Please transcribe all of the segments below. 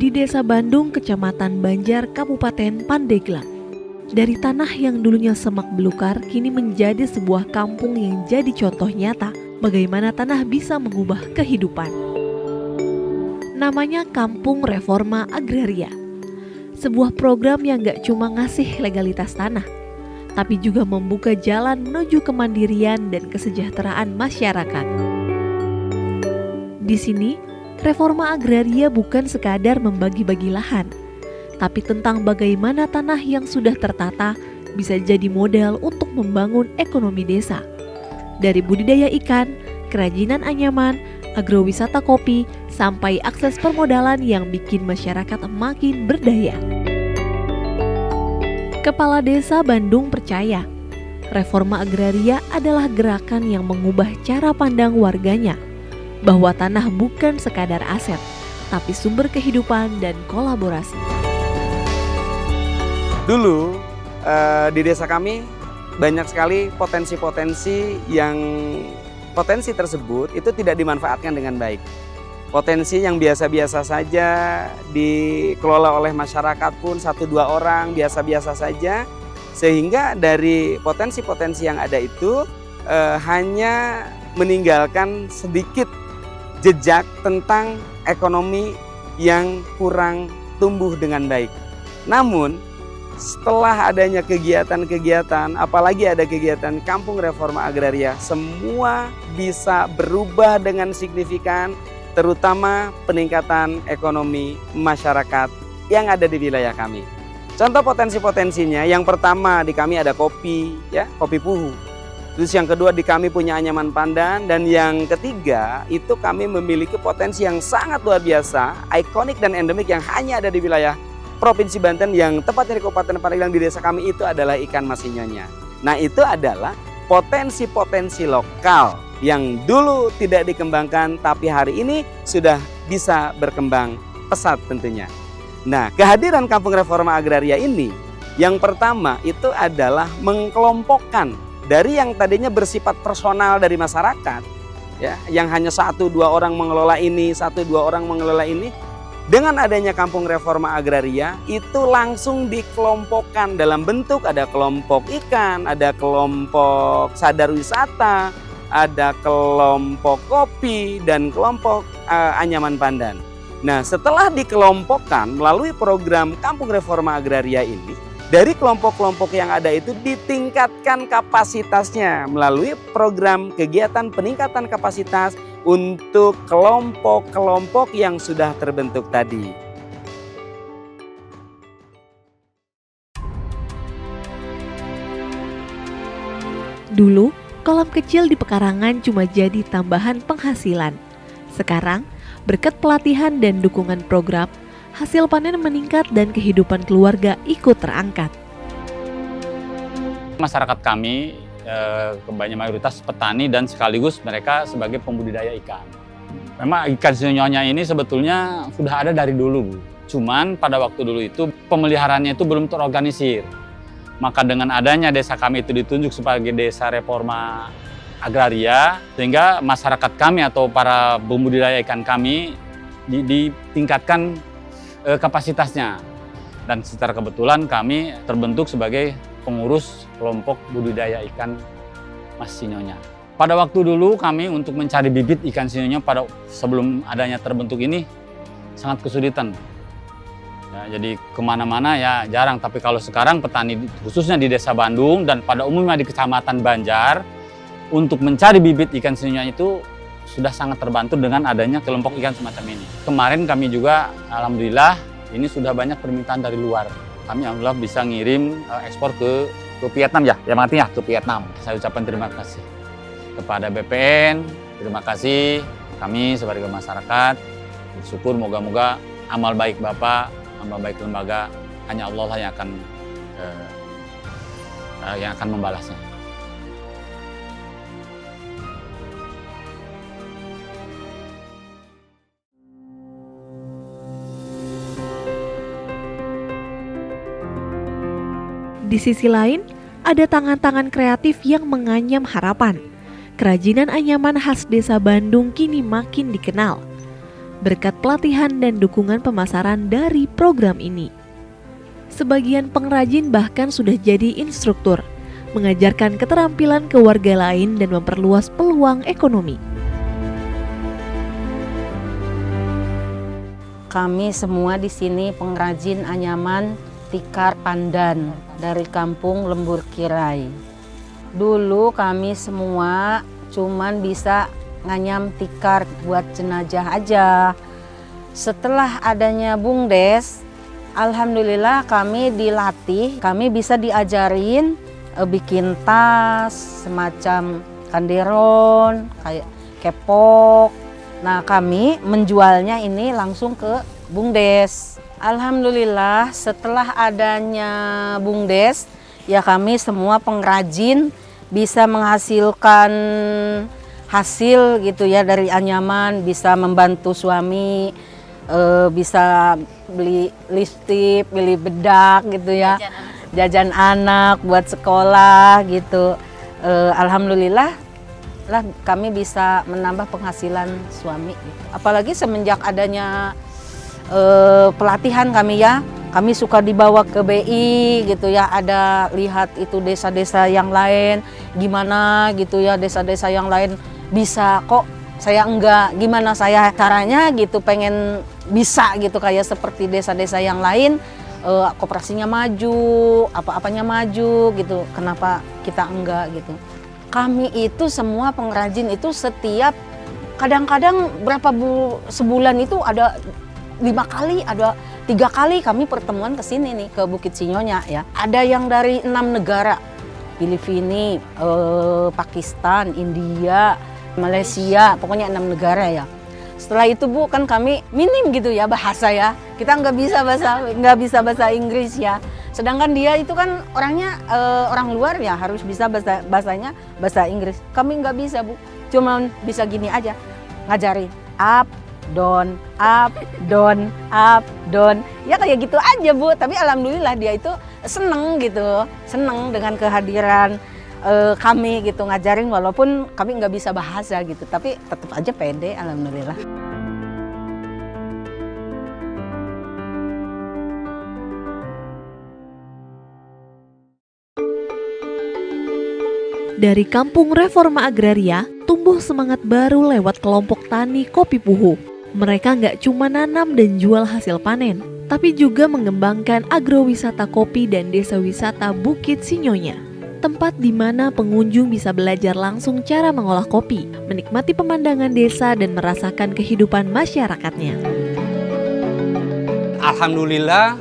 di Desa Bandung, Kecamatan Banjar, Kabupaten Pandeglang. Dari tanah yang dulunya semak belukar, kini menjadi sebuah kampung yang jadi contoh nyata bagaimana tanah bisa mengubah kehidupan. Namanya Kampung Reforma Agraria. Sebuah program yang gak cuma ngasih legalitas tanah, tapi juga membuka jalan menuju kemandirian dan kesejahteraan masyarakat. Di sini, reforma agraria bukan sekadar membagi-bagi lahan, tapi tentang bagaimana tanah yang sudah tertata bisa jadi modal untuk membangun ekonomi desa. Dari budidaya ikan, kerajinan anyaman, agrowisata kopi, sampai akses permodalan yang bikin masyarakat makin berdaya. Kepala Desa Bandung percaya, reforma agraria adalah gerakan yang mengubah cara pandang warganya, bahwa tanah bukan sekadar aset, tapi sumber kehidupan dan kolaborasi. Dulu di desa kami banyak sekali potensi-potensi yang potensi tersebut itu tidak dimanfaatkan dengan baik. Potensi yang biasa-biasa saja dikelola oleh masyarakat pun 1-2 orang biasa-biasa saja, sehingga dari potensi-potensi yang ada itu hanya meninggalkan sedikit jejak tentang ekonomi yang kurang tumbuh dengan baik. Namun setelah adanya kegiatan-kegiatan, apalagi ada kegiatan Kampung Reforma Agraria, semua bisa berubah dengan signifikan, terutama peningkatan ekonomi masyarakat yang ada di wilayah kami. Contoh potensi-potensinya, yang pertama di kami ada kopi, ya, kopi puhu. Terus yang kedua di kami punya anyaman pandan, dan yang ketiga itu kami memiliki potensi yang sangat luar biasa, ikonik dan endemik yang hanya ada di wilayah Provinsi Banten, yang tepatnya di Kabupaten Pandeglang di desa kami itu adalah ikan masinyonya. Nah, itu adalah potensi-potensi lokal yang dulu tidak dikembangkan tapi hari ini sudah bisa berkembang pesat tentunya. Nah, kehadiran Kampung Reforma Agraria ini yang pertama itu adalah mengkelompokkan dari yang tadinya bersifat personal dari masyarakat, ya, yang hanya 1-2 orang mengelola ini, 1-2 orang mengelola ini. Dengan adanya Kampung Reforma Agraria itu langsung dikelompokkan dalam bentuk ada kelompok ikan, ada kelompok sadar wisata, ada kelompok kopi, dan kelompok anyaman pandan. Nah, setelah dikelompokkan melalui program Kampung Reforma Agraria ini, dari kelompok-kelompok yang ada itu ditingkatkan kapasitasnya melalui program kegiatan peningkatan kapasitas untuk kelompok-kelompok yang sudah terbentuk tadi. Dulu, kolam kecil di pekarangan cuma jadi tambahan penghasilan. Sekarang, berkat pelatihan dan dukungan program, hasil panen meningkat dan kehidupan keluarga ikut terangkat. Masyarakat kami kebanyakan mayoritas petani dan sekaligus mereka sebagai pembudidaya ikan. Memang ikan sinyonya ini sebetulnya sudah ada dari dulu, Bu. Cuman pada waktu dulu itu pemeliharaannya itu belum terorganisir. Maka dengan adanya desa kami itu ditunjuk sebagai desa reforma agraria, sehingga masyarakat kami atau para pembudidaya ikan kami ditingkatkan kapasitasnya. Dan secara kebetulan kami terbentuk sebagai pengurus kelompok budidaya ikan Mas Sinyonya. Pada waktu dulu kami untuk mencari bibit ikan sinyonya pada sebelum adanya terbentuk ini sangat kesulitan. Ya, jadi kemana-mana ya jarang, tapi kalau sekarang petani khususnya di Desa Bandung dan pada umumnya di Kecamatan Banjar untuk mencari bibit ikan sinyonya itu sudah sangat terbantu dengan adanya kelompok ikan semacam ini. Kemarin kami juga alhamdulillah ini sudah banyak permintaan dari luar. Kami alhamdulillah bisa ngirim ekspor ke Vietnam ya, yang artinya ke Vietnam. Saya ucapkan terima kasih kepada BPN, terima kasih kami sebagai masyarakat. Bersyukur moga-moga amal baik Bapak, amal baik lembaga, hanya Allah lah yang akan membalasnya. Di sisi lain, ada tangan-tangan kreatif yang menganyam harapan. Kerajinan anyaman khas Desa Bandung kini makin dikenal. berkat pelatihan dan dukungan pemasaran dari program ini. Sebagian pengrajin bahkan sudah jadi instruktur, mengajarkan keterampilan ke warga lain dan memperluas peluang ekonomi. Kami semua di sini pengrajin anyaman tikar pandan dari kampung Lembur Kirai. Dulu kami semua cuman bisa nganyam tikar buat jenazah aja. Setelah adanya BUMDes, alhamdulillah kami dilatih, kami bisa diajarin bikin tas, semacam kanderon, kayak kepok. Nah, kami menjualnya ini langsung ke BUMDes. Alhamdulillah setelah adanya BUMDes, ya kami semua pengrajin bisa menghasilkan hasil gitu ya dari anyaman, bisa membantu suami, bisa beli lipstik, beli bedak gitu ya, jajan anak buat sekolah gitu. Alhamdulillah lah kami bisa menambah penghasilan suami. Apalagi semenjak adanya pelatihan kami ya, kami suka dibawa ke BI gitu ya, ada lihat itu desa-desa yang lain gimana gitu ya, desa-desa yang lain bisa kok saya enggak, gimana saya caranya gitu, pengen bisa gitu kayak seperti desa-desa yang lain, koperasinya maju, apa-apanya maju gitu, kenapa kita enggak gitu. Kami itu semua pengrajin itu setiap kadang-kadang sebulan itu ada 5 kali, ada 3 kali kami pertemuan ke sini nih, ke Bukit Sinyonya ya. Ada yang dari 6 negara, Filipina, Pakistan, India, Malaysia, pokoknya 6 negara ya. Setelah itu Bu, kan kami minim gitu ya bahasa ya. Kita nggak bisa bahasa Inggris ya. Sedangkan dia itu kan orangnya orang luar ya, harus bisa bahasa Inggris. Kami nggak bisa Bu, cuma bisa gini aja, ngajarin up, down, up, down, up, down. Ya kayak gitu aja Bu, tapi alhamdulillah dia itu seneng gitu, seneng dengan kehadiran kami gitu, ngajarin walaupun kami nggak bisa bahasa gitu, tapi tetap aja pede, alhamdulillah. Dari Kampung Reforma Agraria, tumbuh semangat baru lewat kelompok tani kopi Puhu. Mereka nggak cuma nanam dan jual hasil panen, tapi juga mengembangkan agrowisata kopi dan desa wisata Bukit Sinyonya. Tempat di mana pengunjung bisa belajar langsung cara mengolah kopi, menikmati pemandangan desa dan merasakan kehidupan masyarakatnya. Alhamdulillah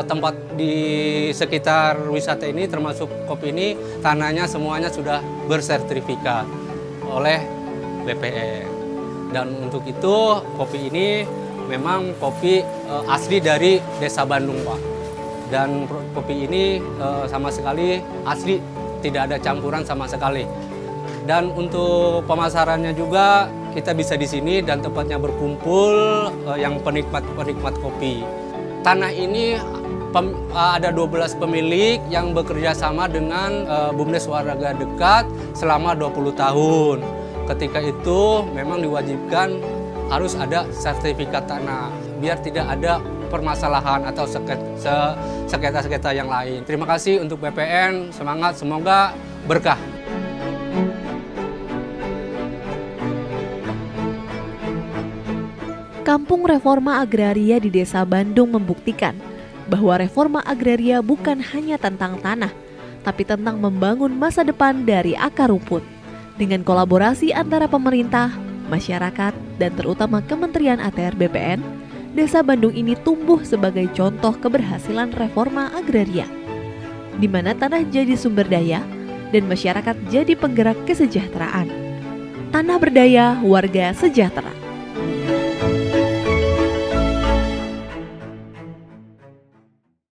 tempat di sekitar wisata ini termasuk kopi ini tanahnya semuanya sudah bersertifikat oleh BPN. Dan untuk itu kopi ini memang kopi asli dari Desa Bandung Pak. Dan kopi ini sama sekali asli, tidak ada campuran sama sekali. Dan untuk pemasarannya juga kita bisa di sini dan tempatnya berkumpul yang penikmat kopi. Tanah ini ada 12 pemilik yang bekerja sama dengan BUMDes Warga Dekat selama 20 tahun. Ketika itu memang diwajibkan harus ada sertifikat tanah biar tidak ada permasalahan atau sengketa-sengketa yang lain. Terima kasih untuk BPN, semangat, semoga berkah. Kampung Reforma Agraria di Desa Bandung membuktikan bahwa reforma agraria bukan hanya tentang tanah, tapi tentang membangun masa depan dari akar rumput. Dengan kolaborasi antara pemerintah, masyarakat, dan terutama Kementerian ATR BPN, Desa Bandung ini tumbuh sebagai contoh keberhasilan reforma agraria, di mana tanah jadi sumber daya dan masyarakat jadi penggerak kesejahteraan. Tanah berdaya, warga sejahtera.